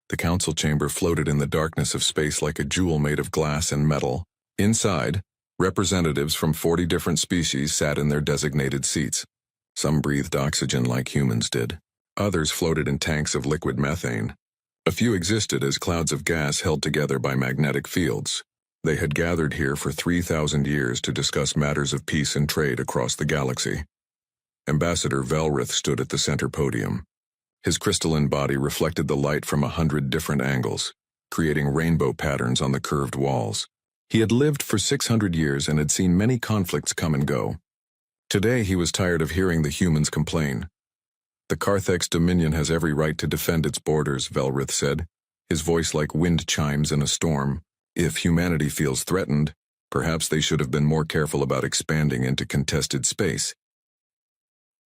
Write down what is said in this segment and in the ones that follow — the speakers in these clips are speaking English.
The council chamber floated in the darkness of space like a jewel made of glass and metal. Inside, representatives from 40 different species sat in their designated seats. Some breathed oxygen like humans did. Others floated in tanks of liquid methane. A few existed as clouds of gas held together by magnetic fields. They had gathered here for 3,000 years to discuss matters of peace and trade across the galaxy. Ambassador Velrith stood at the center podium. His crystalline body reflected the light from 100 different angles, creating rainbow patterns on the curved walls. He had lived for 600 years and had seen many conflicts come and go. Today he was tired of hearing the humans complain. The Carthex Dominion has every right to defend its borders, Velrith said, his voice like wind chimes in a storm. If humanity feels threatened, perhaps they should have been more careful about expanding into contested space.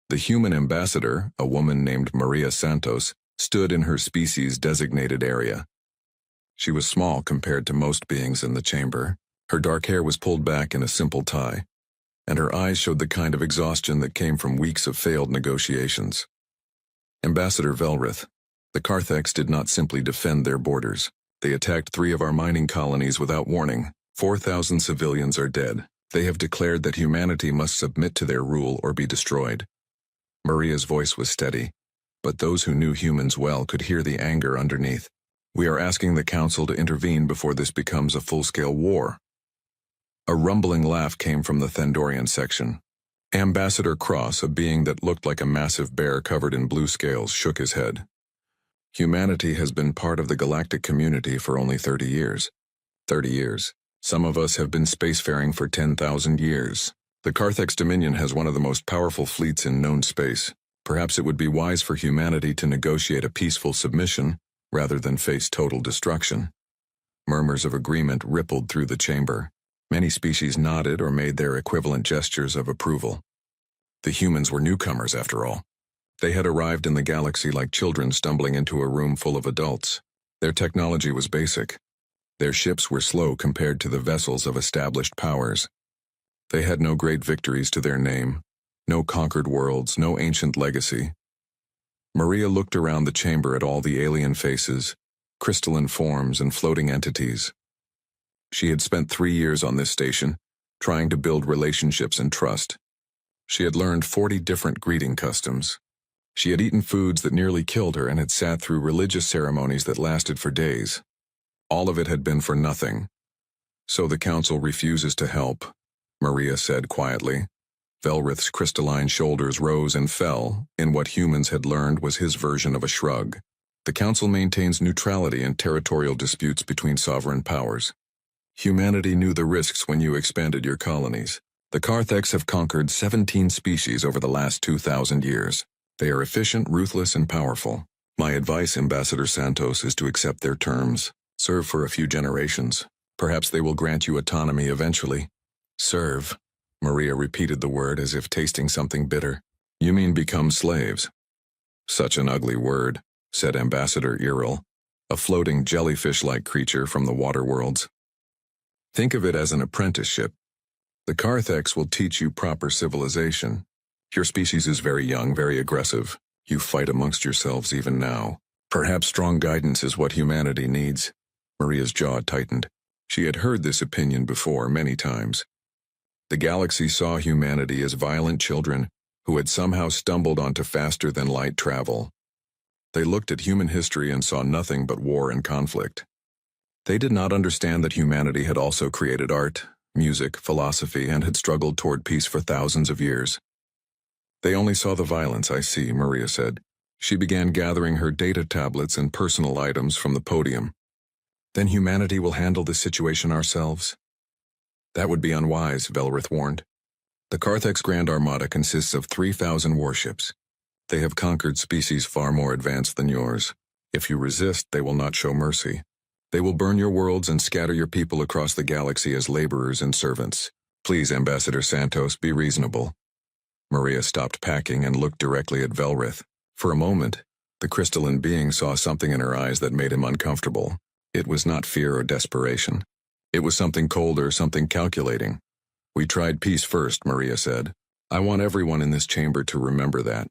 The human ambassador, a woman named Maria Santos, stood in her species-designated area. She was small compared to most beings in the chamber. Her dark hair was pulled back in a simple tie, and her eyes showed the kind of exhaustion that came from weeks of failed negotiations. Ambassador Velrith, the Carthex did not simply defend their borders. They attacked 3 of our mining colonies without warning. 4,000 civilians are dead. They have declared that humanity must submit to their rule or be destroyed. Maria's voice was steady, but those who knew humans well could hear the anger underneath. We are asking the Council to intervene before this becomes a full-scale war. A rumbling laugh came from the Thandorian section. Ambassador Cross, a being that looked like a massive bear covered in blue scales, shook his head. Humanity has been part of the galactic community for only 30 years. 30 years. Some of us have been spacefaring for 10,000 years. The Carthex Dominion has one of the most powerful fleets in known space. Perhaps it would be wise for humanity to negotiate a peaceful submission rather than face total destruction. Murmurs of agreement rippled through the chamber. Many species nodded or made their equivalent gestures of approval. The humans were newcomers, after all. They had arrived in the galaxy like children stumbling into a room full of adults. Their technology was basic. Their ships were slow compared to the vessels of established powers. They had no great victories to their name, no conquered worlds, no ancient legacy. Maria looked around the chamber at all the alien faces, crystalline forms, and floating entities. She had spent 3 years on this station, trying to build relationships and trust. She had learned 40 different greeting customs. She had eaten foods that nearly killed her and had sat through religious ceremonies that lasted for days. All of it had been for nothing. So the Council refuses to help, Maria said quietly. Velrith's crystalline shoulders rose and fell in what humans had learned was his version of a shrug. The Council maintains neutrality in territorial disputes between sovereign powers. Humanity knew the risks when you expanded your colonies. The Carthex have conquered 17 species over the last 2,000 years. They are efficient, ruthless, and powerful. My advice, Ambassador Santos, is to accept their terms. Serve for a few generations. Perhaps they will grant you autonomy eventually. Serve. Maria repeated the word as if tasting something bitter. You mean become slaves? Such an ugly word, said Ambassador Iril, a floating jellyfish-like creature from the water worlds. Think of it as an apprenticeship. The Carthex will teach you proper civilization. Your species is very young, very aggressive. You fight amongst yourselves even now. Perhaps strong guidance is what humanity needs. Maria's jaw tightened. She had heard this opinion before many times. The galaxy saw humanity as violent children who had somehow stumbled onto faster-than-light travel. They looked at human history and saw nothing but war and conflict. They did not understand that humanity had also created art, music, philosophy, and had struggled toward peace for thousands of years. They only saw the violence, I see, Maria said. She began gathering her data tablets and personal items from the podium. Then humanity will handle this situation ourselves? That would be unwise, Velrith warned. The Carthex Grand Armada consists of 3,000 warships. They have conquered species far more advanced than yours. If you resist, they will not show mercy. They will burn your worlds and scatter your people across the galaxy as laborers and servants. Please, Ambassador Santos, be reasonable. Maria stopped packing and looked directly at Velrith. For a moment, the crystalline being saw something in her eyes that made him uncomfortable. It was not fear or desperation. It was something colder, something calculating. We tried peace first, Maria said. I want everyone in this chamber to remember that.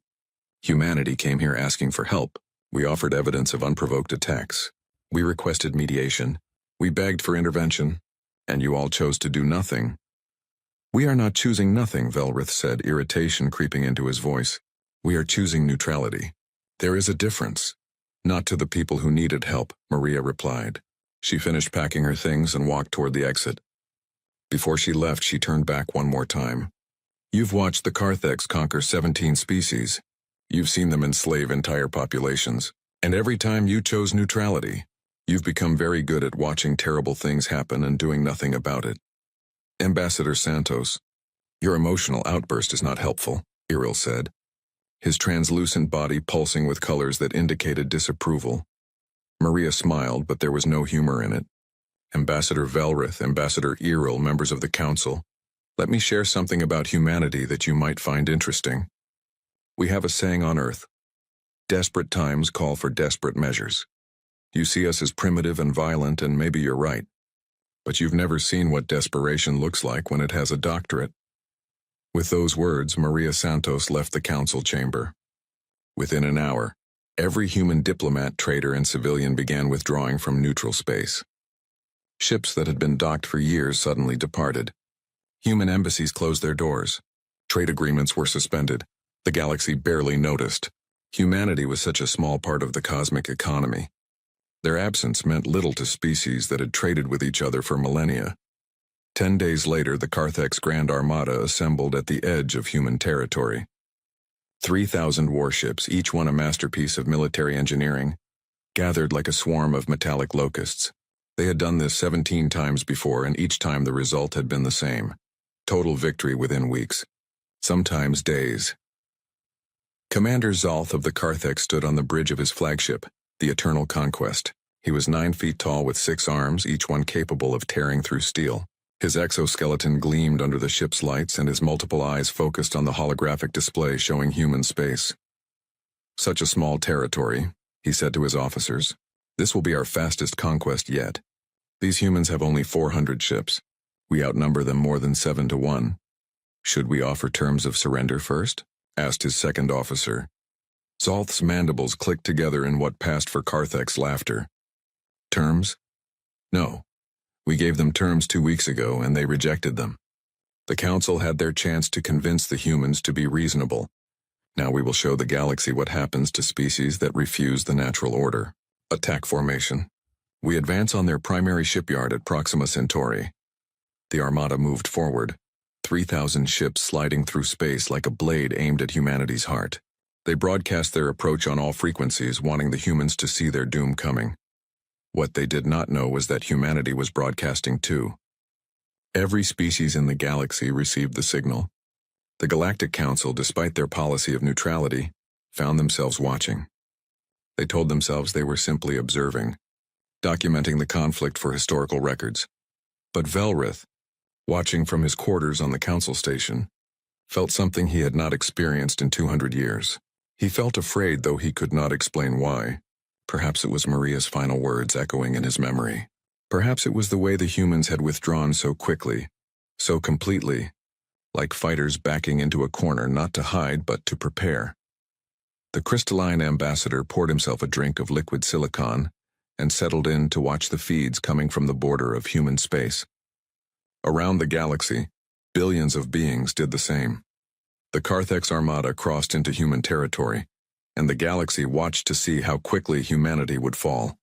Humanity came here asking for help. We offered evidence of unprovoked attacks. We requested mediation. We begged for intervention. And you all chose to do nothing. We are not choosing nothing, Velrith said, irritation creeping into his voice. We are choosing neutrality. There is a difference. Not to the people who needed help, Maria replied. She finished packing her things and walked toward the exit. Before she left, she turned back one more time. You've watched the Carthex conquer 17 species. You've seen them enslave entire populations. And every time you chose neutrality, you've become very good at watching terrible things happen and doing nothing about it. Ambassador Santos, your emotional outburst is not helpful, Iril said, his translucent body pulsing with colors that indicated disapproval. Maria smiled, but there was no humor in it. Ambassador Velrith, Ambassador Iril, members of the Council, let me share something about humanity that you might find interesting. We have a saying on Earth. Desperate times call for desperate measures. You see us as primitive and violent, and maybe you're right. But you've never seen what desperation looks like when it has a doctorate. With those words, Maria Santos left the council chamber. Within an hour, every human diplomat, trader, and civilian began withdrawing from neutral space. Ships that had been docked for years suddenly departed. Human embassies closed their doors. Trade agreements were suspended. The galaxy barely noticed. Humanity was such a small part of the cosmic economy. Their absence meant little to species that had traded with each other for millennia. 10 days later, the Carthex Grand Armada assembled at the edge of human territory. 3,000 warships, each one a masterpiece of military engineering, gathered like a swarm of metallic locusts. They had done this 17 times before, and each time the result had been the same. Total victory within weeks, sometimes days. Commander Zalth of the Carthex stood on the bridge of his flagship, the Eternal Conquest. He was 9 feet tall with 6 arms, each one capable of tearing through steel. His exoskeleton gleamed under the ship's lights, and his multiple eyes focused on the holographic display showing human space. Such a small territory, he said to his officers. This will be our fastest conquest yet. These humans have only 400 ships. We outnumber them more than 7 to 1. Should we offer terms of surrender first? Asked his second officer. Zalth's mandibles clicked together in what passed for Carthex laughter. Terms? No. We gave them terms 2 weeks ago, and they rejected them. The Council had their chance to convince the humans to be reasonable. Now we will show the galaxy what happens to species that refuse the natural order. Attack formation. We advance on their primary shipyard at Proxima Centauri. The Armada moved forward, 3,000 ships sliding through space like a blade aimed at humanity's heart. They broadcast their approach on all frequencies, wanting the humans to see their doom coming. What they did not know was that humanity was broadcasting too. Every species in the galaxy received the signal. The Galactic Council, despite their policy of neutrality, found themselves watching. They told themselves they were simply observing, documenting the conflict for historical records. But Velrith, watching from his quarters on the council station, felt something he had not experienced in 200 years. He felt afraid, though he could not explain why. Perhaps it was Maria's final words echoing in his memory. Perhaps it was the way the humans had withdrawn so quickly, so completely, like fighters backing into a corner not to hide but to prepare. The crystalline ambassador poured himself a drink of liquid silicon and settled in to watch the feeds coming from the border of human space. Around the galaxy, billions of beings did the same. The Carthex Armada crossed into human territory, and the galaxy watched to see how quickly humanity would fall.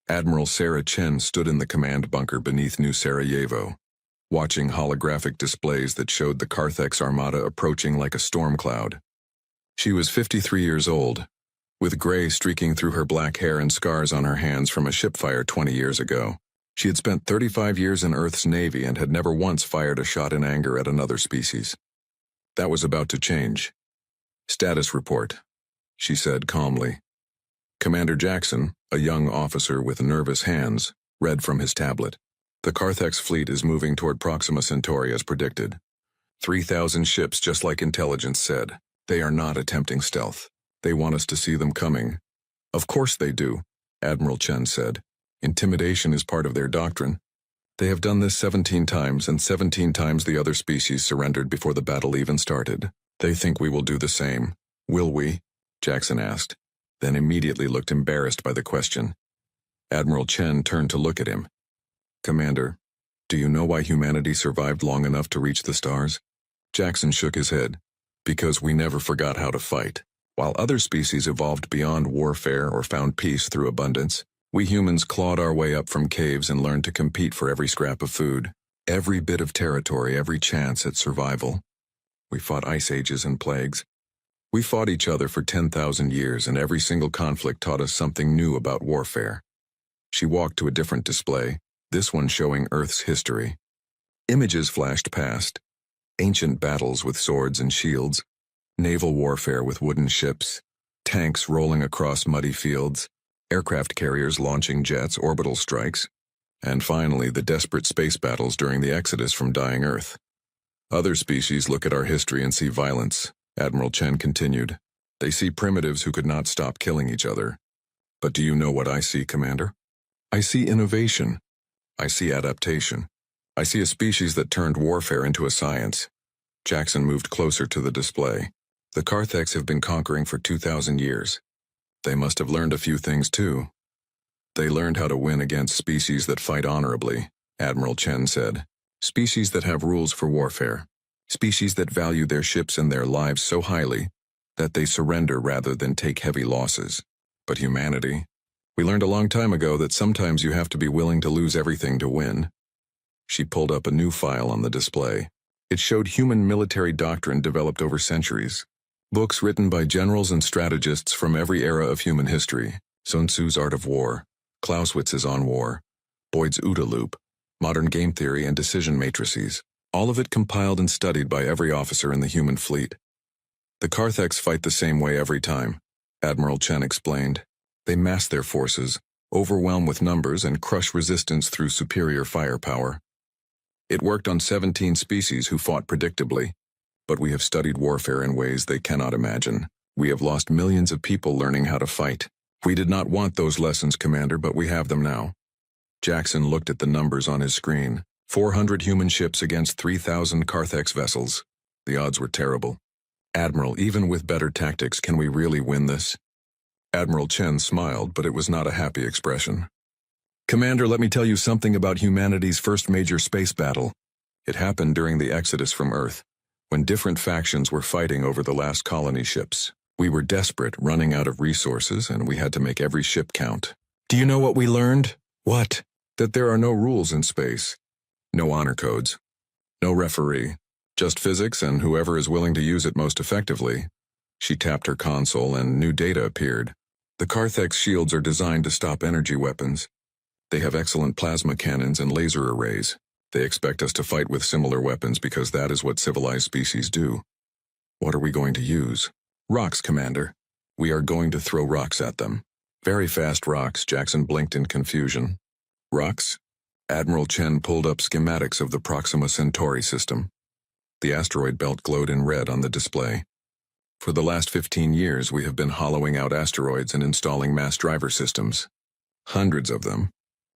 Admiral Sarah Chen stood in the command bunker beneath New Sarajevo, watching holographic displays that showed the Carthex Armada approaching like a storm cloud. She was 53 years old, with gray streaking through her black hair and scars on her hands from a ship fire 20 years ago. She had spent 35 years in Earth's Navy and had never once fired a shot in anger at another species. That was about to change. Status report, she said calmly. Commander Jackson, a young officer with nervous hands, read from his tablet. The Carthex fleet is moving toward Proxima Centauri as predicted. 3,000 ships, just like intelligence said. They are not attempting stealth. They want us to see them coming. Of course they do, Admiral Chen said. Intimidation is part of their doctrine. They have done this 17 times, and 17 times the other species surrendered before the battle even started. They think we will do the same. Will we? Jackson asked, then immediately looked embarrassed by the question. Admiral Chen turned to look at him. Commander, do you know why humanity survived long enough to reach the stars? Jackson shook his head. Because we never forgot how to fight. While other species evolved beyond warfare or found peace through abundance, we humans clawed our way up from caves and learned to compete for every scrap of food, every bit of territory, every chance at survival. We fought ice ages and plagues. We fought each other for 10,000 years, and every single conflict taught us something new about warfare. She walked to a different display, this one showing Earth's history. Images flashed past. Ancient battles with swords and shields, naval warfare with wooden ships, tanks rolling across muddy fields, aircraft carriers launching jets, orbital strikes, and finally the desperate space battles during the exodus from dying Earth. Other species look at our history and see violence, Admiral Chen continued. They see primitives who could not stop killing each other. But do you know what I see, Commander? I see innovation. I see adaptation. I see a species that turned warfare into a science. Jackson moved closer to the display. The Cartheks have been conquering for 2,000 years. They must have learned a few things too. They learned how to win against species that fight honorably, Admiral Chen said. Species that have rules for warfare. Species that value their ships and their lives so highly that they surrender rather than take heavy losses. But humanity? We learned a long time ago that sometimes you have to be willing to lose everything to win. She pulled up a new file on the display. It showed human military doctrine developed over centuries. Books written by generals and strategists from every era of human history. Sun Tzu's Art of War, Clausewitz's On War, Boyd's OODA Loop, Modern Game Theory and Decision Matrices. All of it compiled and studied by every officer in the human fleet. The Cartheks fight the same way every time, Admiral Chen explained. They mass their forces, overwhelm with numbers, and crush resistance through superior firepower. It worked on 17 species who fought predictably, but we have studied warfare in ways they cannot imagine. We have lost millions of people learning how to fight. We did not want those lessons, Commander, but we have them now. Jackson looked at the numbers on his screen. 400 human ships against 3,000 Carthex vessels. The odds were terrible. Admiral, even with better tactics, can we really win this? Admiral Chen smiled, but it was not a happy expression. Commander, let me tell you something about humanity's first major space battle. It happened during the exodus from Earth, when different factions were fighting over the last colony ships. We were desperate, running out of resources, and we had to make every ship count. Do you know what we learned? What? That there are no rules in space. No honor codes. No referee. Just physics and whoever is willing to use it most effectively. She tapped her console and new data appeared. The Carthex shields are designed to stop energy weapons. They have excellent plasma cannons and laser arrays. They expect us to fight with similar weapons because that is what civilized species do. What are we going to use? Rocks, Commander. We are going to throw rocks at them. Very fast rocks, Jackson blinked in confusion. Rocks? Admiral Chen pulled up schematics of the Proxima Centauri system. The asteroid belt glowed in red on the display. For the last 15 years, we have been hollowing out asteroids and installing mass driver systems. Hundreds of them.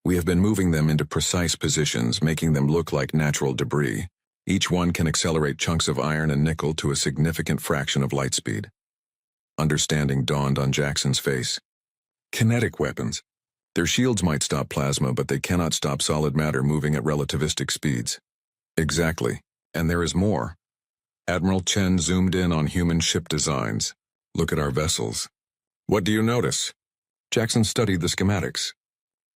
We have been moving them into precise positions, making them look like natural debris. Each one can accelerate chunks of iron and nickel to a significant fraction of light speed. Understanding dawned on Jackson's face. Kinetic weapons. Their shields might stop plasma, but they cannot stop solid matter moving at relativistic speeds. Exactly. And there is more. Admiral Chen zoomed in on human ship designs. Look at our vessels. What do you notice? Jackson studied the schematics.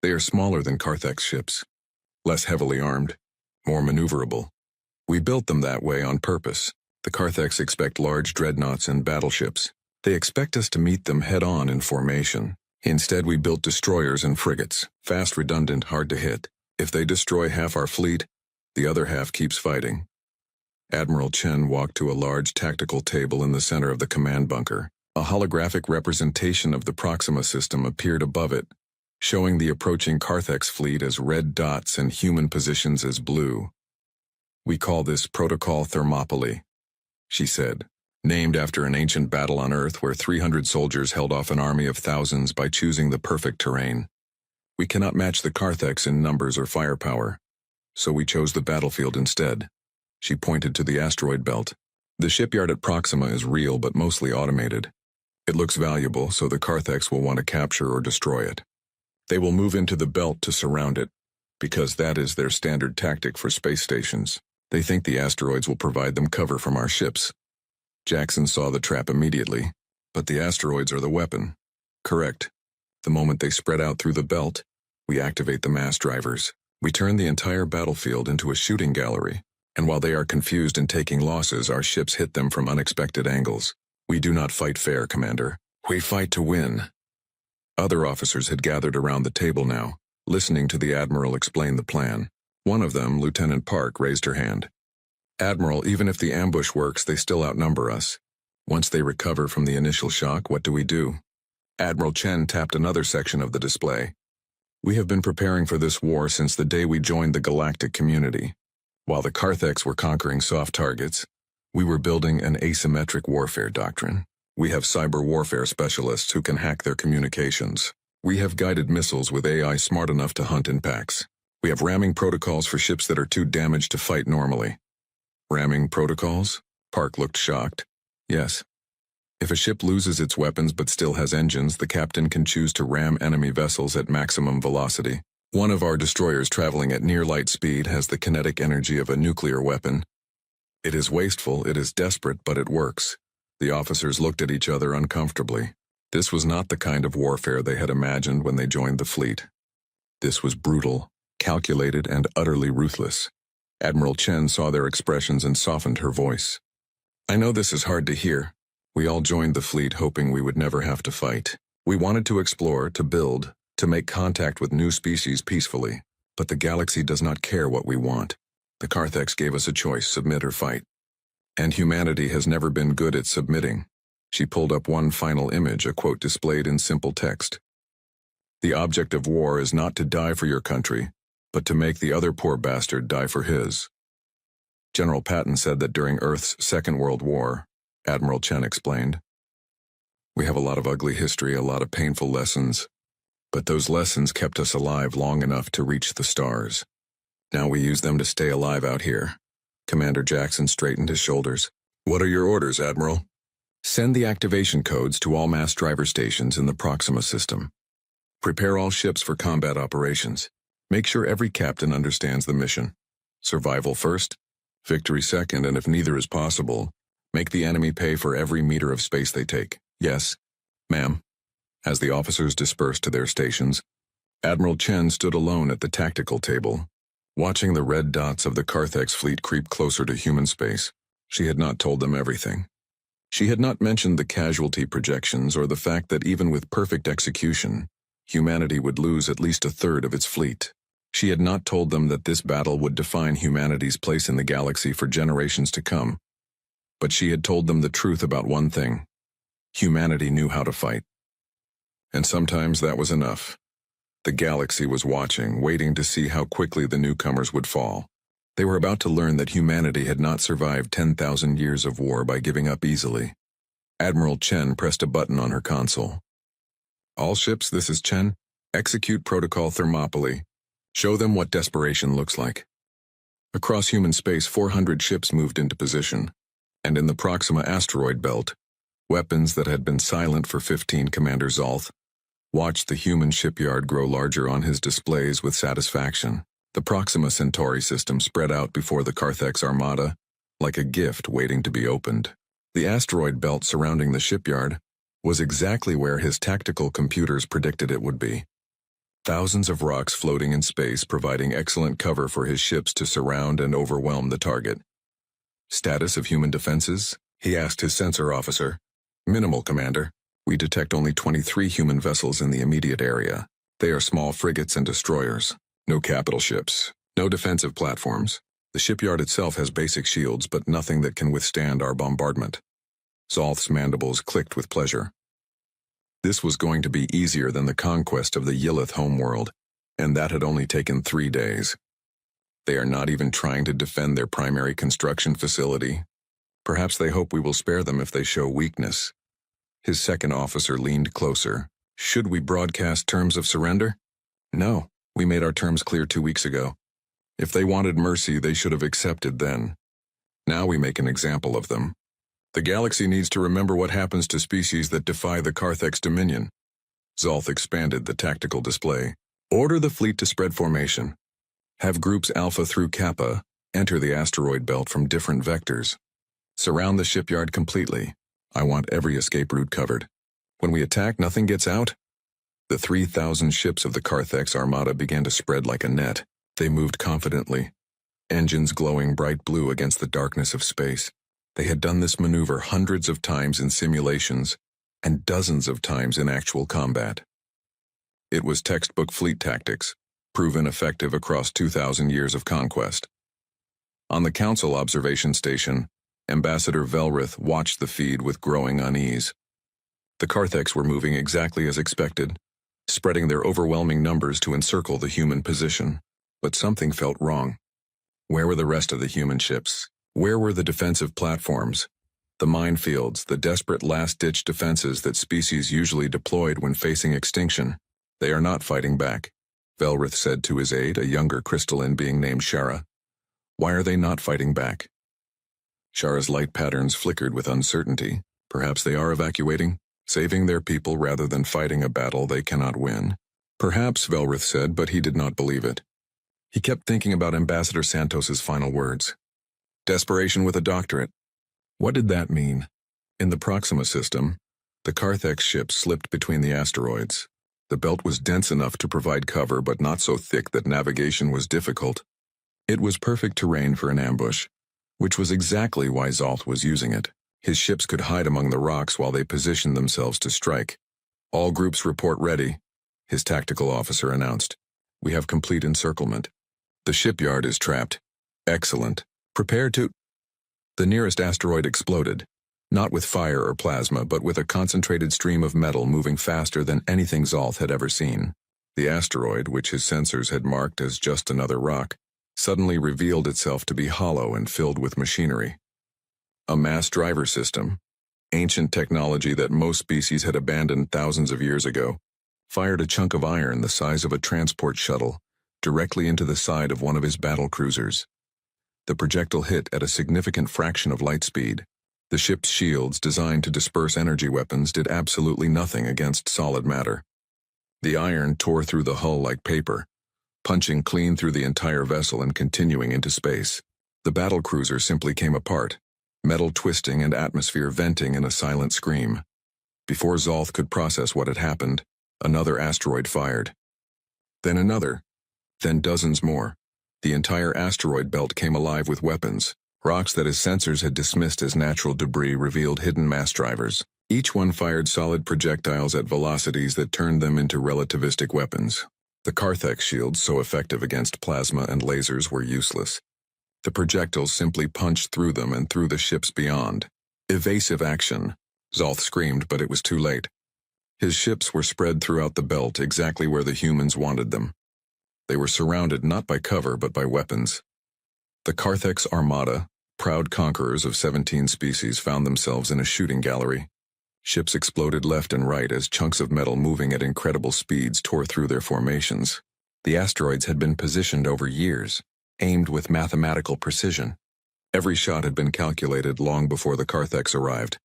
They are smaller than Carthex ships, less heavily armed, more maneuverable. We built them that way on purpose. The Carthex expect large dreadnoughts and battleships. They expect us to meet them head-on in formation. Instead, we built destroyers and frigates, fast, redundant, hard to hit. If they destroy half our fleet, the other half keeps fighting. Admiral Chen walked to a large tactical table in the center of the command bunker. A holographic representation of the Proxima system appeared above it, showing the approaching Carthex fleet as red dots and human positions as blue. We call this Protocol Thermopylae, she said, named after an ancient battle on Earth where 300 soldiers held off an army of thousands by choosing the perfect terrain. We cannot match the Carthex in numbers or firepower, so we chose the battlefield instead. She pointed to the asteroid belt. The shipyard at Proxima is real but mostly automated. It looks valuable, so the Carthex will want to capture or destroy it. They will move into the belt to surround it, because that is their standard tactic for space stations. They think the asteroids will provide them cover from our ships. Jackson saw the trap immediately, but the asteroids are the weapon. Correct. The moment they spread out through the belt, we activate the mass drivers. We turn the entire battlefield into a shooting gallery, and while they are confused and taking losses, our ships hit them from unexpected angles. We do not fight fair, Commander. We fight to win. Other officers had gathered around the table now, listening to the Admiral explain the plan. One of them, Lieutenant Park, raised her hand. Admiral, even if the ambush works, they still outnumber us. Once they recover from the initial shock, what do we do? Admiral Chen tapped another section of the display. We have been preparing for this war since the day we joined the galactic community. While the Carthex were conquering soft targets, we were building an asymmetric warfare doctrine. We have cyber warfare specialists who can hack their communications. We have guided missiles with AI smart enough to hunt in packs. We have ramming protocols for ships that are too damaged to fight normally. Ramming protocols? Park looked shocked. Yes. If a ship loses its weapons but still has engines, the captain can choose to ram enemy vessels at maximum velocity. One of our destroyers traveling at near light speed has the kinetic energy of a nuclear weapon. It is wasteful, it is desperate, but it works. The officers looked at each other uncomfortably. This was not the kind of warfare they had imagined when they joined the fleet. This was brutal, calculated, and utterly ruthless. Admiral Chen saw their expressions and softened her voice. I know this is hard to hear. We all joined the fleet hoping we would never have to fight. We wanted to explore, to build, to make contact with new species peacefully. But the galaxy does not care what we want. The Carthex gave us a choice, submit or fight. And humanity has never been good at submitting. She pulled up one final image, a quote displayed in simple text. The object of war is not to die for your country, but to make the other poor bastard die for his. General Patton said that during Earth's Second World War, Admiral Chen explained, we have a lot of ugly history, a lot of painful lessons, but those lessons kept us alive long enough to reach the stars. Now we use them to stay alive out here. Commander Jackson straightened his shoulders. What are your orders, Admiral? Send the activation codes to all mass driver stations in the Proxima system. Prepare all ships for combat operations. Make sure every captain understands the mission. Survival first, victory second, and if neither is possible, make the enemy pay for every meter of space they take. Yes, ma'am. As the officers dispersed to their stations, Admiral Chen stood alone at the tactical table, watching the red dots of the Carthex fleet creep closer to human space. She had not told them everything. She had not mentioned the casualty projections or the fact that even with perfect execution, humanity would lose at least a third of its fleet. She had not told them that this battle would define humanity's place in the galaxy for generations to come. But she had told them the truth about one thing. Humanity knew how to fight. And sometimes that was enough. The galaxy was watching, waiting to see how quickly the newcomers would fall. They were about to learn that humanity had not survived 10,000 years of war by giving up easily. Admiral Chen pressed a button on her console. All ships, this is Chen. Execute Protocol Thermopylae. Show them what desperation looks like. Across human space, 400 ships moved into position. And in the Proxima asteroid belt, weapons that had been silent for 15, Commander Zolth watched the human shipyard grow larger on his displays with satisfaction. The Proxima Centauri system spread out before the Carthex armada, like a gift waiting to be opened. The asteroid belt surrounding the shipyard was exactly where his tactical computers predicted it would be. Thousands of rocks floating in space, providing excellent cover for his ships to surround and overwhelm the target. Status of human defenses? He asked his sensor officer. Minimal, Commander. We detect only 23 human vessels in the immediate area. They are small frigates and destroyers. No capital ships. No defensive platforms. The shipyard itself has basic shields, but nothing that can withstand our bombardment. Zolth's mandibles clicked with pleasure. This was going to be easier than the conquest of the Yillith homeworld, and that had only taken 3 days. They are not even trying to defend their primary construction facility. Perhaps they hope we will spare them if they show weakness. His second officer leaned closer. Should we broadcast terms of surrender? No, we made our terms clear 2 weeks ago. If they wanted mercy, they should have accepted then. Now we make an example of them. The galaxy needs to remember what happens to species that defy the Carthex dominion. Zolth expanded the tactical display. Order the fleet to spread formation. Have groups Alpha through Kappa enter the asteroid belt from different vectors. Surround the shipyard completely. I want every escape route covered. When we attack, nothing gets out. The 3,000 ships of the Carthex Armada began to spread like a net. They moved confidently, engines glowing bright blue against the darkness of space. They had done this maneuver hundreds of times in simulations and dozens of times in actual combat. It was textbook fleet tactics, proven effective across 2,000 years of conquest. On the Council observation station, Ambassador Velrith watched the feed with growing unease. The Carthex were moving exactly as expected, spreading their overwhelming numbers to encircle the human position. But something felt wrong. Where were the rest of the human ships? Where were the defensive platforms? The minefields, the desperate last-ditch defenses that species usually deployed when facing extinction. They are not fighting back, Velrith said to his aide, a younger crystalline being named Shara. Why are they not fighting back? Shara's light patterns flickered with uncertainty. Perhaps they are evacuating, saving their people rather than fighting a battle they cannot win. Perhaps, Velrith said, but he did not believe it. He kept thinking about Ambassador Santos's final words. Desperation with a doctorate. What did that mean? In the Proxima system, the Carthex ships slipped between the asteroids. The belt was dense enough to provide cover, but not so thick that navigation was difficult. It was perfect terrain for an ambush, which was exactly why Zolth was using it. His ships could hide among the rocks while they positioned themselves to strike. All groups report ready, his tactical officer announced. We have complete encirclement. The shipyard is trapped. Excellent. Prepare to... The nearest asteroid exploded, not with fire or plasma, but with a concentrated stream of metal moving faster than anything Zolth had ever seen. The asteroid, which his sensors had marked as just another rock, suddenly revealed itself to be hollow and filled with machinery. A mass driver system, ancient technology that most species had abandoned thousands of years ago, fired a chunk of iron the size of a transport shuttle directly into the side of one of his battle cruisers. The projectile hit at a significant fraction of light speed. The ship's shields, designed to disperse energy weapons, did absolutely nothing against solid matter. The iron tore through the hull like paper, punching clean through the entire vessel and continuing into space. The battle cruiser simply came apart, metal twisting and atmosphere venting in a silent scream. Before Zolth could process what had happened, another asteroid fired. Then another. Then dozens more. The entire asteroid belt came alive with weapons. Rocks that his sensors had dismissed as natural debris revealed hidden mass drivers. Each one fired solid projectiles at velocities that turned them into relativistic weapons. The Carthex shields, so effective against plasma and lasers, were useless. The projectiles simply punched through them and through the ships beyond. Evasive action. Zolth screamed, but it was too late. His ships were spread throughout the belt exactly where the humans wanted them. They were surrounded not by cover but by weapons. The Carthex Armada, proud conquerors of 17 species, found themselves in a shooting gallery. Ships exploded left and right as chunks of metal moving at incredible speeds tore through their formations. The asteroids had been positioned over years, aimed with mathematical precision. Every shot had been calculated long before the Carthex arrived.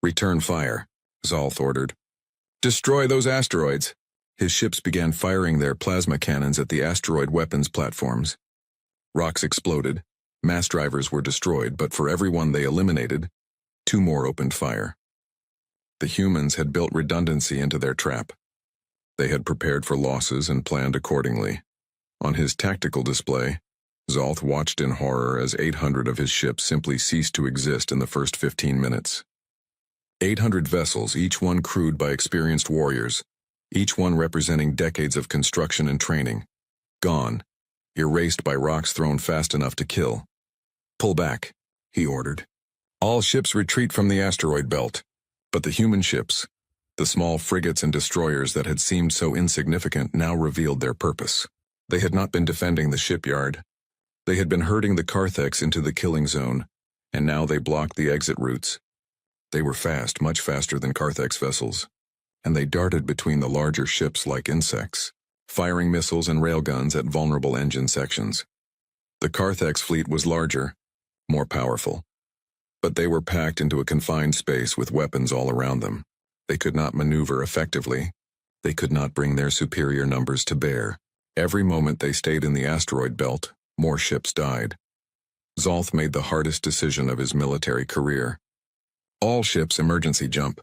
Return fire, Zolth ordered. Destroy those asteroids. His ships began firing their plasma cannons at the asteroid weapons platforms. Rocks exploded, mass drivers were destroyed, but for every one they eliminated, 2 more opened fire. The humans had built redundancy into their trap. They had prepared for losses and planned accordingly. On his tactical display, Zolth watched in horror as 800 of his ships simply ceased to exist in the first 15 minutes. 800 vessels, each one crewed by experienced warriors, each one representing decades of construction and training. Gone, erased by rocks thrown fast enough to kill. Pull back, he ordered. All ships retreat from the asteroid belt. But the human ships, the small frigates and destroyers that had seemed so insignificant, now revealed their purpose. They had not been defending the shipyard. They had been herding the Carthex into the killing zone, and now they blocked the exit routes. They were fast, much faster than Carthex vessels, and they darted between the larger ships like insects, firing missiles and railguns at vulnerable engine sections. The Carthex fleet was larger, more powerful, but they were packed into a confined space with weapons all around them. They could not maneuver effectively. They could not bring their superior numbers to bear. Every moment they stayed in the asteroid belt, more ships died. Zolth made the hardest decision of his military career. All ships emergency jump.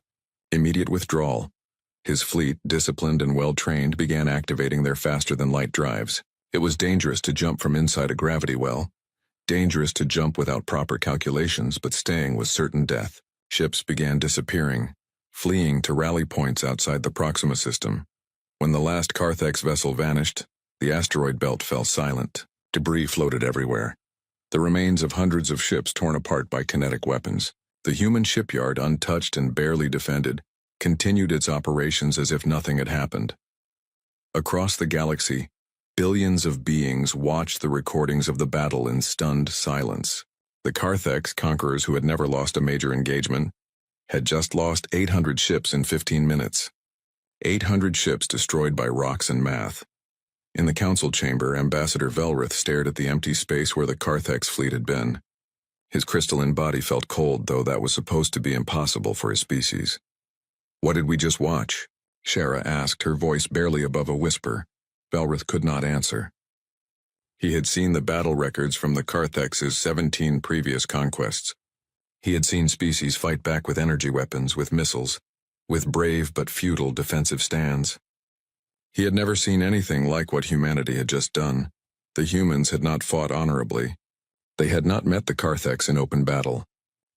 Immediate withdrawal. His fleet, disciplined and well-trained, began activating their faster-than-light drives. It was dangerous to jump from inside a gravity well. Dangerous to jump without proper calculations, but staying was certain death. Ships began disappearing, fleeing to rally points outside the Proxima system. When the last Carthex vessel vanished, the asteroid belt fell silent. Debris floated everywhere. The remains of hundreds of ships torn apart by kinetic weapons. The human shipyard, untouched and barely defended, continued its operations as if nothing had happened. Across the galaxy, billions of beings watched the recordings of the battle in stunned silence. The Carthex conquerors, who had never lost a major engagement, had just lost 800 ships in 15 minutes. 800 ships destroyed by rocks and math. In the council chamber, Ambassador Velrith stared at the empty space where the Carthex fleet had been. His crystalline body felt cold, though that was supposed to be impossible for his species. "What did we just watch?" Shara asked, her voice barely above a whisper. Velrith could not answer. He had seen the battle records from the Carthex's 17 previous conquests. He had seen species fight back with energy weapons, with missiles, with brave but futile defensive stands. He had never seen anything like what humanity had just done. The humans had not fought honorably. They had not met the Carthex in open battle.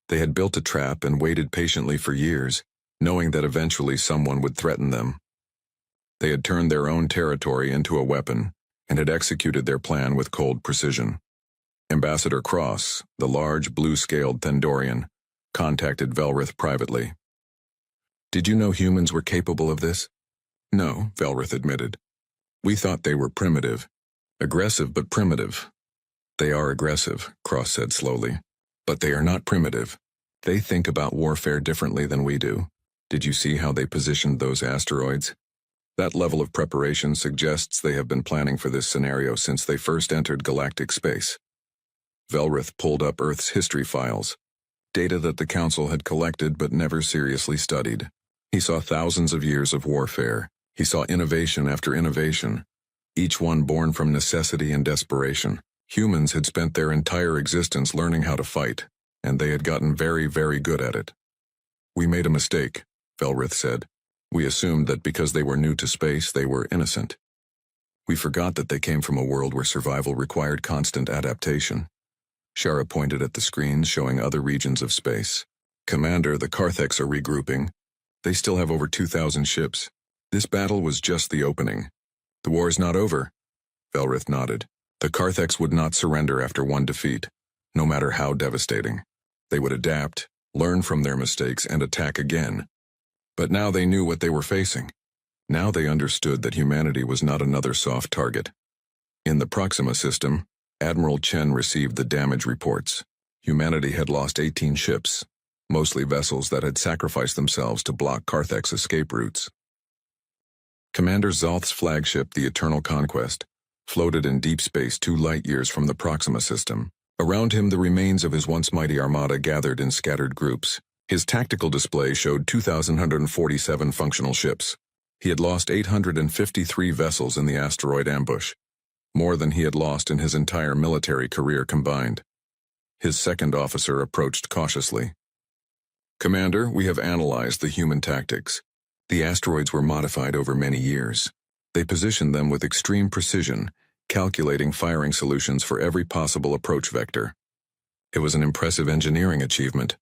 They had built a trap and waited patiently for years, knowing that eventually someone would threaten them. They had turned their own territory into a weapon, and had executed their plan with cold precision. Ambassador Cross, the large blue-scaled Thendorian, contacted Velrith privately. "Did you know humans were capable of this?" "No," Velrith admitted. "We thought they were primitive. Aggressive but primitive." "They are aggressive," Cross said slowly. "But they are not primitive. They think about warfare differently than we do. Did you see how they positioned those asteroids? That level of preparation suggests they have been planning for this scenario since they first entered galactic space." Velrith pulled up Earth's history files, data that the Council had collected but never seriously studied. He saw thousands of years of warfare. He saw innovation after innovation, each one born from necessity and desperation. Humans had spent their entire existence learning how to fight, and they had gotten very, very good at it. "We made a mistake," Velrith said. "We assumed that because they were new to space, they were innocent. We forgot that they came from a world where survival required constant adaptation." Shara pointed at the screens showing other regions of space. "Commander, the Carthex are regrouping. They still have over 2,000 ships. This battle was just the opening. The war is not over." Velrith nodded. The Carthex would not surrender after one defeat, no matter how devastating. They would adapt, learn from their mistakes, and attack again. But now they knew what they were facing. Now they understood that humanity was not another soft target. In the Proxima system, Admiral Chen received the damage reports. Humanity had lost 18 ships, mostly vessels that had sacrificed themselves to block Carthex escape routes. Commander Zolth's flagship, the Eternal Conquest, floated in deep space 2 light-years from the Proxima system. Around him, the remains of his once mighty armada gathered in scattered groups. His tactical display showed 2,147 functional ships. He had lost 853 vessels in the asteroid ambush, more than he had lost in his entire military career combined. His second officer approached cautiously. "Commander, we have analyzed the human tactics. The asteroids were modified over many years. They positioned them with extreme precision, calculating firing solutions for every possible approach vector. It was an impressive engineering achievement."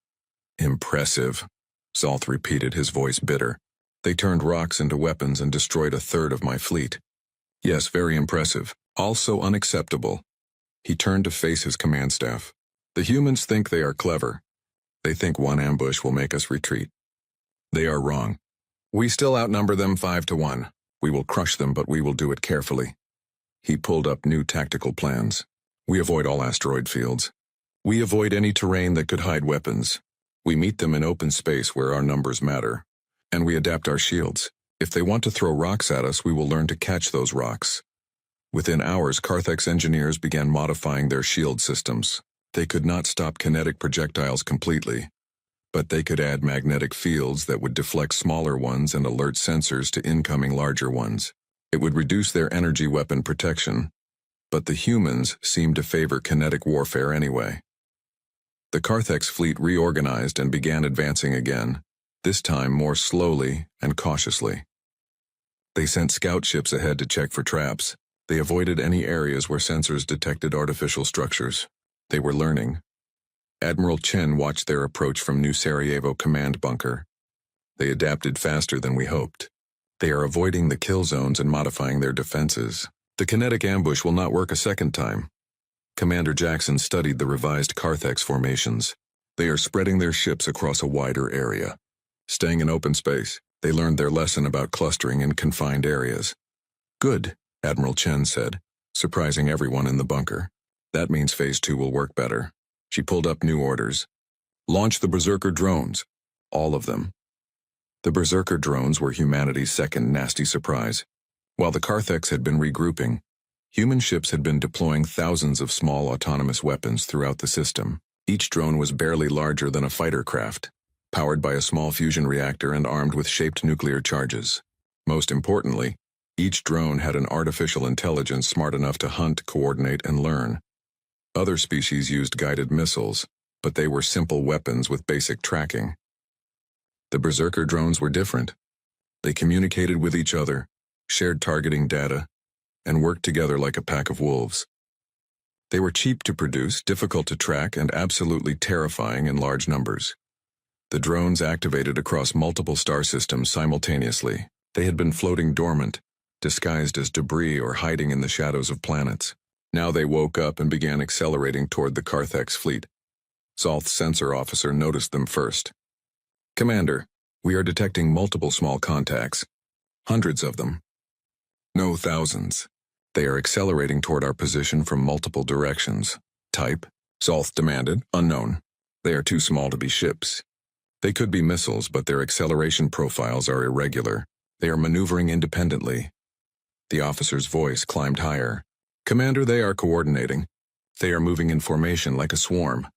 "Impressive," Zolth repeated, his voice bitter. "They turned rocks into weapons and destroyed a third of my fleet." "Yes, very impressive. Also unacceptable." He turned to face his command staff. "The humans think they are clever. They think one ambush will make us retreat. They are wrong. We still outnumber them 5-1. We will crush them, but we will do it carefully." He pulled up new tactical plans. "We avoid all asteroid fields. We avoid any terrain that could hide weapons. We meet them in open space where our numbers matter. And we adapt our shields. If they want to throw rocks at us, we will learn to catch those rocks." Within hours, Carthex engineers began modifying their shield systems. They could not stop kinetic projectiles completely, but they could add magnetic fields that would deflect smaller ones and alert sensors to incoming larger ones. It would reduce their energy weapon protection, but the humans seemed to favor kinetic warfare anyway. The Carthex fleet reorganized and began advancing again, this time more slowly and cautiously. They sent scout ships ahead to check for traps. They avoided any areas where sensors detected artificial structures. They were learning. Admiral Chen watched their approach from New Sarajevo command bunker. They adapted faster than we hoped. They are avoiding the kill zones and modifying their defenses. The kinetic ambush will not work a second time. Commander Jackson studied the revised Carthex formations. They are spreading their ships across a wider area. Staying in open space, they learned their lesson about clustering in confined areas. Good, Admiral Chen said, surprising everyone in the bunker. That means Phase 2 will work better. She pulled up new orders. Launch the Berserker drones. All of them. The Berserker drones were humanity's second nasty surprise. While the Carthex had been regrouping, human ships had been deploying thousands of small autonomous weapons throughout the system. Each drone was barely larger than a fighter craft, powered by a small fusion reactor and armed with shaped nuclear charges. Most importantly, each drone had an artificial intelligence smart enough to hunt, coordinate, and learn. Other species used guided missiles, but they were simple weapons with basic tracking. The Berserker drones were different. They communicated with each other, shared targeting data, and worked together like a pack of wolves. They were cheap to produce, difficult to track, and absolutely terrifying in large numbers. The drones activated across multiple star systems simultaneously. They had been floating dormant, disguised as debris or hiding in the shadows of planets. Now they woke up and began accelerating toward the Carthex fleet. Zolth's sensor officer noticed them first. Commander, we are detecting multiple small contacts. Hundreds of them. No, thousands. They are accelerating toward our position from multiple directions. Type? Zolth demanded. Unknown. They are too small to be ships. They could be missiles, but their acceleration profiles are irregular. They are maneuvering independently. The officer's voice climbed higher. Commander, they are coordinating. They are moving in formation like a swarm.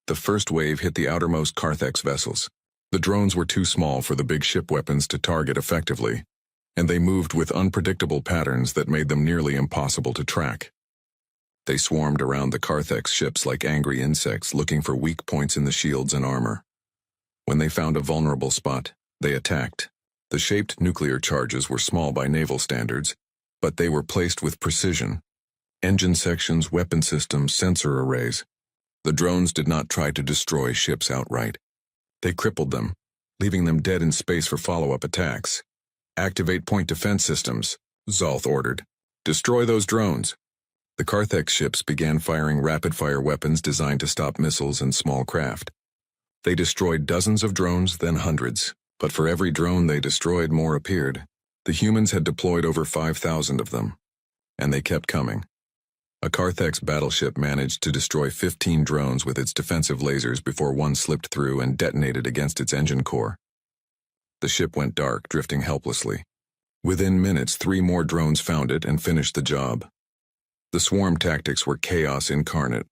The first wave hit the outermost Carthex vessels. The drones were too small for the big ship weapons to target effectively, and they moved with unpredictable patterns that made them nearly impossible to track. They swarmed around the Carthex ships like angry insects looking for weak points in the shields and armor. When they found a vulnerable spot, they attacked. The shaped nuclear charges were small by naval standards, but they were placed with precision. Engine sections, weapon systems, sensor arrays. The drones did not try to destroy ships outright. They crippled them, leaving them dead in space for follow-up attacks. Activate point defense systems, Zolth ordered. Destroy those drones. The Carthex ships began firing rapid-fire weapons designed to stop missiles and small craft. They destroyed dozens of drones, then hundreds. But for every drone they destroyed, more appeared. The humans had deployed over 5,000 of them. And they kept coming. A Carthex battleship managed to destroy 15 drones with its defensive lasers before one slipped through and detonated against its engine core. The ship went dark, drifting helplessly. Within minutes, 3 more drones found it and finished the job. The swarm tactics were chaos incarnate.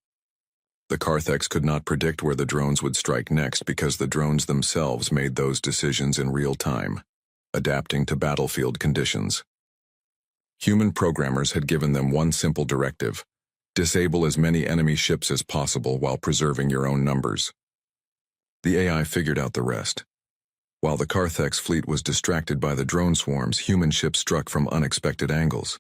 The Carthex could not predict where the drones would strike next because the drones themselves made those decisions in real time, adapting to battlefield conditions. Human programmers had given them one simple directive: disable as many enemy ships as possible while preserving your own numbers. The AI figured out the rest. While the Carthex fleet was distracted by the drone swarms, human ships struck from unexpected angles.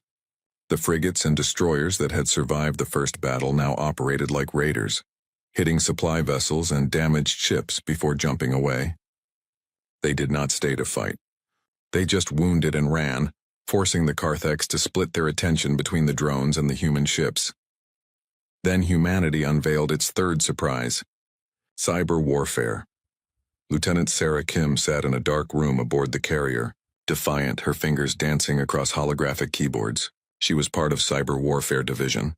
The frigates and destroyers that had survived the first battle now operated like raiders, hitting supply vessels and damaged ships before jumping away. They did not stay to fight. They just wounded and ran, forcing the Carthex to split their attention between the drones and the human ships. Then humanity unveiled its third surprise: cyber warfare. Lieutenant Sarah Kim sat in a dark room aboard the carrier, defiant, her fingers dancing across holographic keyboards. She was part of Cyber Warfare Division,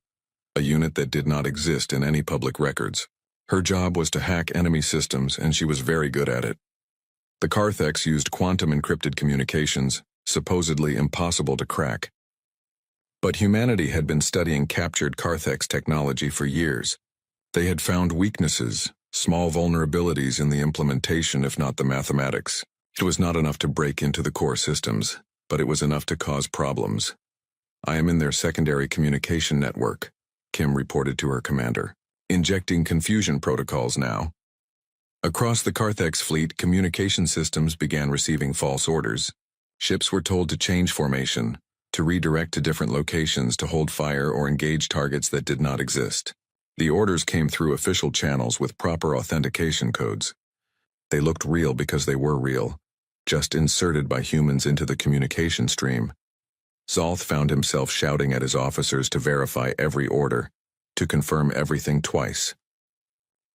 a unit that did not exist in any public records. Her job was to hack enemy systems, and she was very good at it. The Carthex used quantum-encrypted communications, supposedly impossible to crack. But humanity had been studying captured Carthex technology for years. They had found weaknesses, small vulnerabilities in the implementation if not the mathematics. It was not enough to break into the core systems. but it was enough to cause problems. "I am in their secondary communication network," Kim reported to her commander. "Injecting confusion protocols now." Across the Carthex fleet, communication systems began receiving false orders. Ships were told to change formation, to redirect to different locations to hold fire or engage targets that did not exist. The orders came through official channels with proper authentication codes. They looked real because they were real, just inserted by humans into the communication stream. Zolth found himself shouting at his officers to verify every order, to confirm everything twice.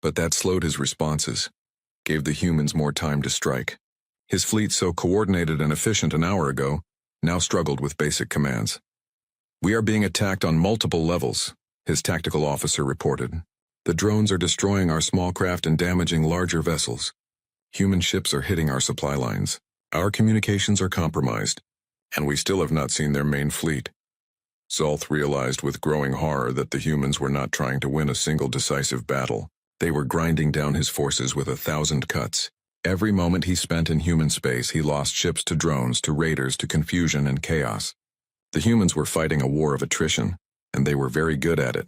But that slowed his responses, gave the humans more time to strike. His fleet, so coordinated and efficient an hour ago, now struggled with basic commands. "We are being attacked on multiple levels," his tactical officer reported. "The drones are destroying our small craft and damaging larger vessels. Human ships are hitting our supply lines. Our communications are compromised, and we still have not seen their main fleet." Zolth realized with growing horror that the humans were not trying to win a single decisive battle. They were grinding down his forces with 1,000 cuts. Every moment he spent in human space, he lost ships to drones, to raiders, to confusion and chaos. The humans were fighting a war of attrition, and they were very good at it.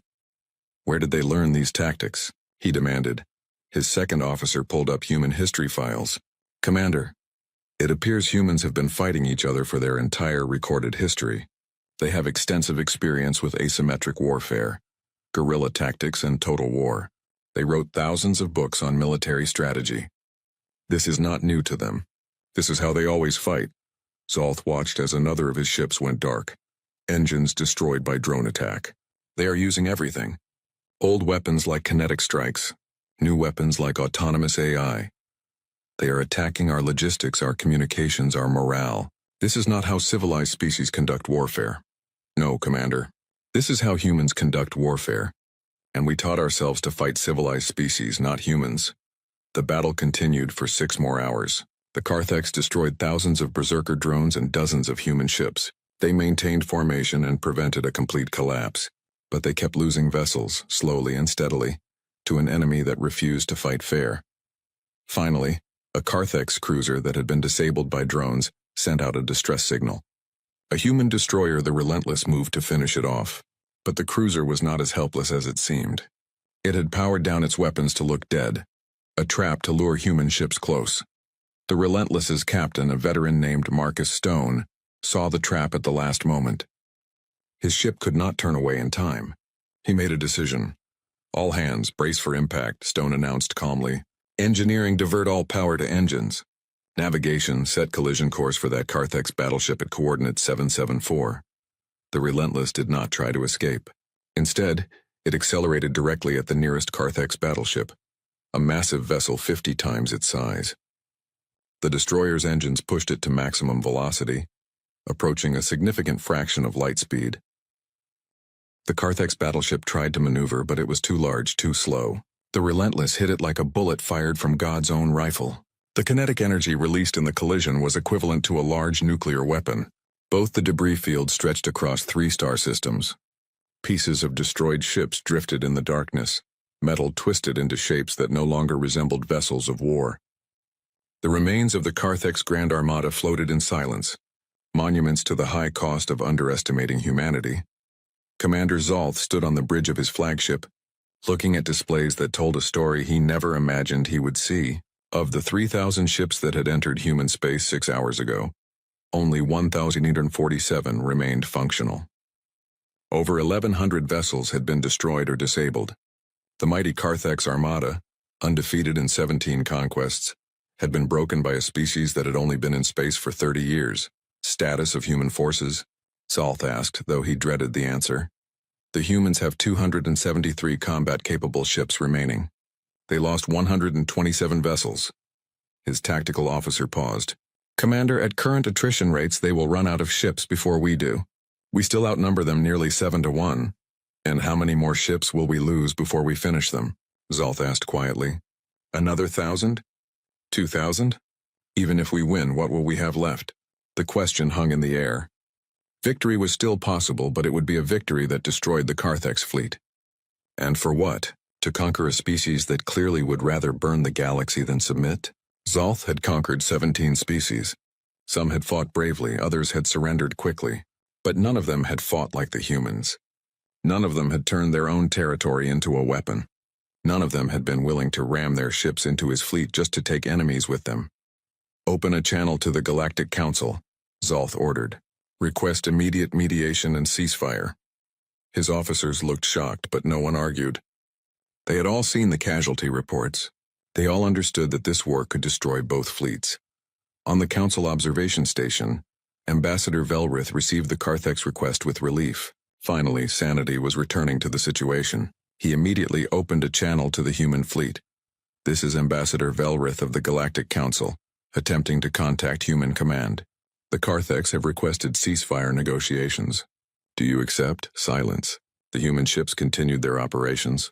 "Where did they learn these tactics?" he demanded. His second officer pulled up human history files. "Commander, it appears humans have been fighting each other for their entire recorded history. They have extensive experience with asymmetric warfare, guerrilla tactics, and total war. They wrote thousands of books on military strategy. This is not new to them. This is how they always fight." Zolth watched as another of his ships went dark. Engines destroyed by drone attack. "They are using everything. Old weapons like kinetic strikes, new weapons like autonomous AI. They are attacking our logistics, our communications, our morale. This is not how civilized species conduct warfare." "No, Commander. This is how humans conduct warfare. And we taught ourselves to fight civilized species, not humans." The battle continued for 6 more hours. The Carthex destroyed thousands of berserker drones and dozens of human ships. They maintained formation and prevented a complete collapse. But they kept losing vessels, slowly and steadily, to an enemy that refused to fight fair. Finally, a Carthex cruiser that had been disabled by drones sent out a distress signal. A human destroyer, the Relentless, moved to finish it off. But the cruiser was not as helpless as it seemed. It had powered down its weapons to look dead, a trap to lure human ships close. The Relentless's captain, a veteran named Marcus Stone, saw the trap at the last moment. His ship could not turn away in time. He made a decision. "All hands, brace for impact," Stone announced calmly. "Engineering, divert all power to engines. Navigation, set collision course for that Carthex battleship at coordinate 774. The Relentless did not try to escape. Instead, it accelerated directly at the nearest Carthex battleship, a massive vessel 50 times its size. The destroyer's engines pushed it to maximum velocity, approaching a significant fraction of light speed. The Carthex battleship tried to maneuver, but it was too large, too slow. The Relentless hit it like a bullet fired from God's own rifle. The kinetic energy released in the collision was equivalent to a large nuclear weapon. Both the debris field stretched across 3 star systems. Pieces of destroyed ships drifted in the darkness, metal twisted into shapes that no longer resembled vessels of war. The remains of the Carthex Grand Armada floated in silence, monuments to the high cost of underestimating humanity. Commander Zolth stood on the bridge of his flagship, looking at displays that told a story he never imagined he would see. Of the 3,000 ships that had entered human space 6 hours ago, only 1,847 remained functional. Over 1,100 vessels had been destroyed or disabled. The mighty Carthex Armada, undefeated in 17 conquests, had been broken by a species that had only been in space for 30 years. "Status of human forces?" Zolth asked, though he dreaded the answer. "The humans have 273 combat-capable ships remaining. They lost 127 vessels." His tactical officer paused. "Commander, at current attrition rates, they will run out of ships before we do. We still outnumber them nearly 7-1. And how many more ships will we lose before we finish them?" Zolth asked quietly. "Another 1,000? 2,000? Even if we win, what will we have left?" The question hung in the air. Victory was still possible, but it would be a victory that destroyed the Carthex fleet. And for what? To conquer a species that clearly would rather burn the galaxy than submit? Zolth had conquered 17 species. Some had fought bravely, others had surrendered quickly. But none of them had fought like the humans. None of them had turned their own territory into a weapon. None of them had been willing to ram their ships into his fleet just to take enemies with them. "Open a channel to the Galactic Council," Zolth ordered. "Request immediate mediation and ceasefire." His officers looked shocked, but no one argued. They had all seen the casualty reports. They all understood that this war could destroy both fleets. On the Council observation station, Ambassador Velrith received the Carthex request with relief. Finally, sanity was returning to the situation. He immediately opened a channel to the human fleet. "This is Ambassador Velrith of the Galactic Council, attempting to contact Human Command. The Carthex have requested ceasefire negotiations. Do you accept?" Silence. The human ships continued their operations.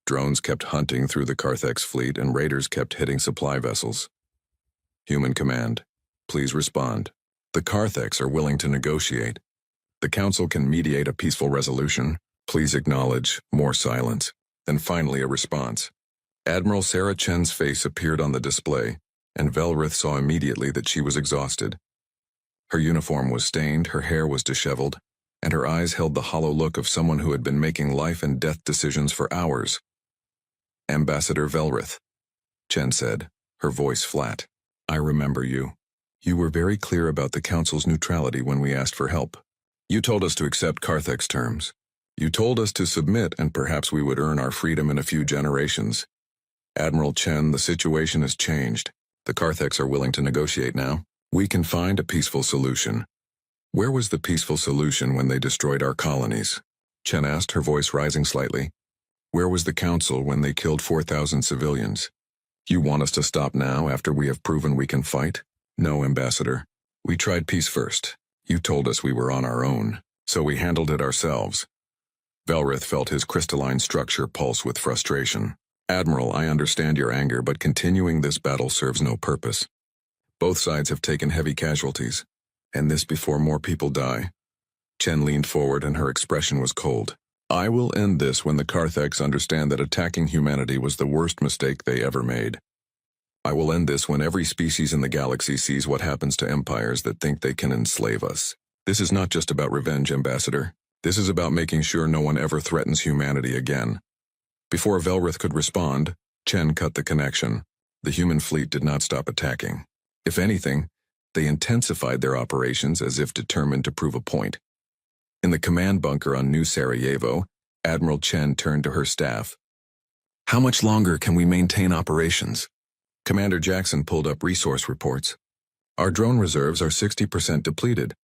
Drones kept hunting through the Carthex fleet and raiders kept hitting supply vessels. "Human Command, please respond. The Carthex are willing to negotiate. The Council can mediate a peaceful resolution. Please acknowledge." More silence. Then finally a response. Admiral Sarah Chen's face appeared on the display, and Velrith saw immediately that she was exhausted. Her uniform was stained, her hair was disheveled, and her eyes held the hollow look of someone who had been making life and death decisions for hours. "Ambassador Velrith," Chen said, her voice flat. "I remember you. You were very clear about the Council's neutrality when we asked for help. You told us to accept Carthex terms. You told us to submit and perhaps we would earn our freedom in a few generations. Admiral Chen, the situation has changed. The Carthex are willing to negotiate now. We can find a peaceful solution." "Where was the peaceful solution when they destroyed our colonies?" Chen asked, her voice rising slightly. "Where was the Council when they killed 4,000 civilians? You want us to stop now after we have proven we can fight?" "No, Ambassador. We tried peace first. You told us we were on our own, so we handled it ourselves." Velrith felt his crystalline structure pulse with frustration. "Admiral, I understand your anger, but continuing this battle serves no purpose. Both sides have taken heavy casualties, and this before more people die." Chen leaned forward and her expression was cold. "I will end this when the Carthex understand that attacking humanity was the worst mistake they ever made. I will end this when every species in the galaxy sees what happens to empires that think they can enslave us. This is not just about revenge, Ambassador. This is about making sure no one ever threatens humanity again." Before Velrith could respond, Chen cut the connection. The human fleet did not stop attacking. If anything, they intensified their operations as if determined to prove a point. In the command bunker on New Sarajevo, Admiral Chen turned to her staff. "How much longer can we maintain operations?" Commander Jackson pulled up resource reports. "Our drone reserves are 60% depleted.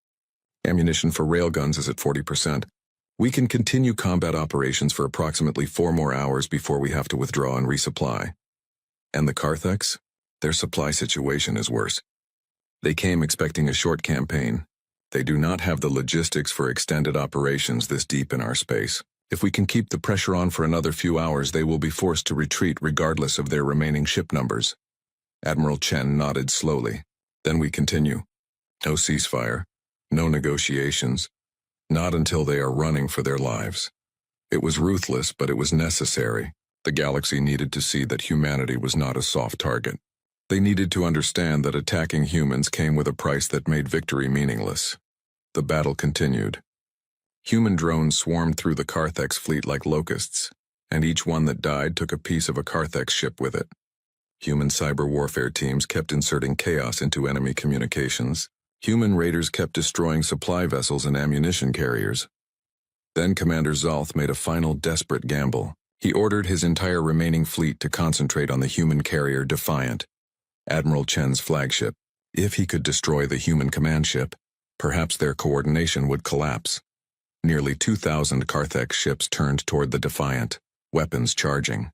Ammunition for railguns is at 40%. We can continue combat operations for approximately 4 more hours before we have to withdraw and resupply." "And the Carthex? Their supply situation is worse. They came expecting a short campaign. They do not have the logistics for extended operations this deep in our space. If we can keep the pressure on for another few hours, they will be forced to retreat regardless of their remaining ship numbers." Admiral Chen nodded slowly. "Then we continue. No ceasefire. No negotiations. Not until they are running for their lives. It was ruthless, but it was necessary. The galaxy needed to see that humanity was not a soft target. They needed to understand that attacking humans came with a price that made victory meaningless." The battle continued. Human drones swarmed through the Carthex fleet like locusts, and each one that died took a piece of a Carthex ship with it. Human cyber warfare teams kept inserting chaos into enemy communications. Human raiders kept destroying supply vessels and ammunition carriers. Then Commander Zolth made a final desperate gamble. He ordered his entire remaining fleet to concentrate on the human carrier Defiant, Admiral Chen's flagship. If he could destroy the human command ship, perhaps their coordination would collapse. Nearly 2,000 Carthex ships turned toward the Defiant, weapons charging.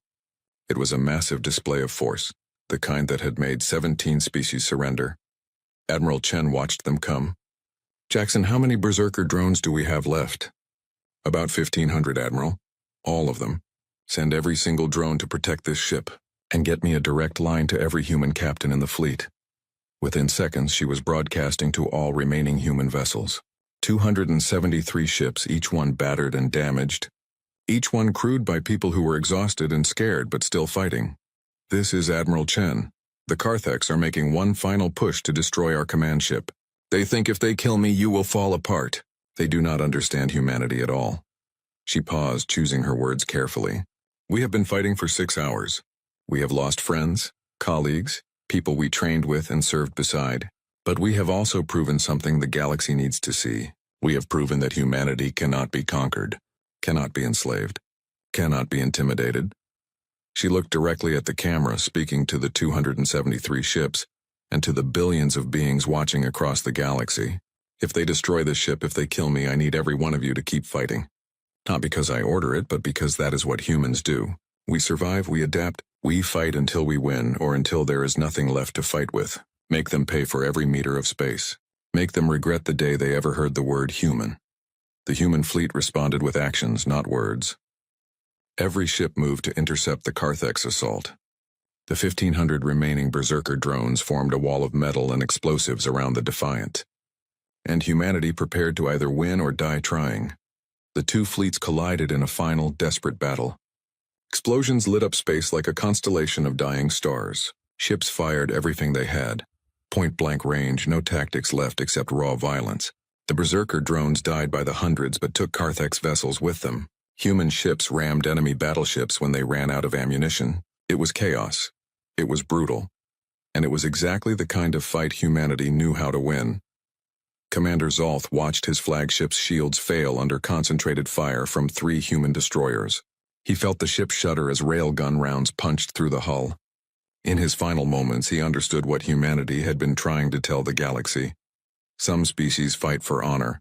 It was a massive display of force, the kind that had made 17 species surrender. Admiral Chen watched them come. "Jackson, how many Berserker drones do we have left?" "About 1,500, Admiral. All of them. Send every single drone to protect this ship, and get me a direct line to every human captain in the fleet." Within seconds, she was broadcasting to all remaining human vessels. 273 ships, each one battered and damaged. Each one crewed by people who were exhausted and scared but still fighting. "This is Admiral Chen. The Carthex are making one final push to destroy our command ship. They think if they kill me, you will fall apart. They do not understand humanity at all. She paused, choosing her words carefully. We have been fighting for 6 hours. We have lost friends, colleagues, people we trained with and served beside. But we have also proven something the galaxy needs to see. We have proven that humanity cannot be conquered, cannot be enslaved, cannot be intimidated. She looked directly at the camera, speaking to the 273 ships and to the billions of beings watching across the galaxy. If they destroy this ship, if they kill me, I need every one of you to keep fighting. Not because I order it, but because that is what humans do. We survive, we adapt, we fight until we win, or until there is nothing left to fight with. Make them pay for every meter of space. Make them regret the day they ever heard the word human. The human fleet responded with actions, not words. Every ship moved to intercept the Carthex assault. The 1,500 remaining Berserker drones formed a wall of metal and explosives around the Defiant. And humanity prepared to either win or die trying. The two fleets collided in a final, desperate battle. Explosions lit up space like a constellation of dying stars. Ships fired everything they had. Point-blank range, no tactics left except raw violence. The Berserker drones died by the hundreds but took Carthex vessels with them. Human ships rammed enemy battleships when they ran out of ammunition. It was chaos. It was brutal. And it was exactly the kind of fight humanity knew how to win. Commander Zolth watched his flagship's shields fail under concentrated fire from 3 human destroyers. He felt the ship shudder as railgun rounds punched through the hull. In his final moments, he understood what humanity had been trying to tell the galaxy. Some species fight for honor.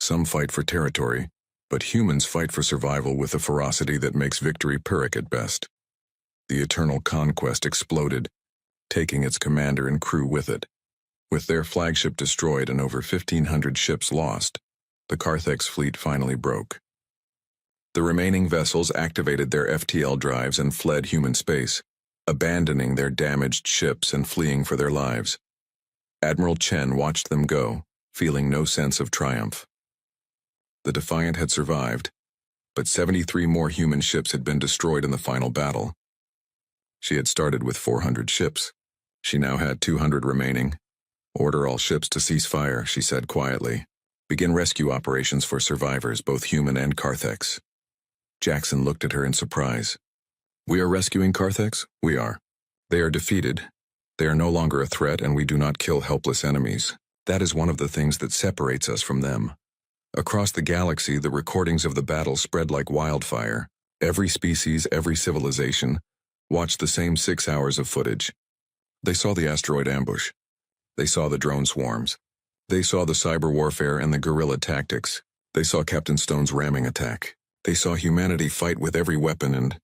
Some fight for territory. But humans fight for survival with a ferocity that makes victory Pyrrhic at best. The Eternal Conquest exploded, taking its commander and crew with it. With their flagship destroyed and over 1,500 ships lost, the Carthex fleet finally broke. The remaining vessels activated their FTL drives and fled human space, abandoning their damaged ships and fleeing for their lives. Admiral Chen watched them go, feeling no sense of triumph. The Defiant had survived, but 73 more human ships had been destroyed in the final battle. She had started with 400 ships. She now had 200 remaining. Order all ships to cease fire, she said quietly. Begin rescue operations for survivors, both human and Carthex. Jackson looked at her in surprise. We are rescuing Carthex? We are. They are defeated. They are no longer a threat, and we do not kill helpless enemies. That is one of the things that separates us from them. Across the galaxy, the recordings of the battle spread like wildfire. Every species, every civilization, watched the same 6 hours of footage. They saw the asteroid ambush. They saw the drone swarms. They saw the cyber warfare and the guerrilla tactics. They saw Captain Stone's ramming attack. They saw humanity fight with every weapon and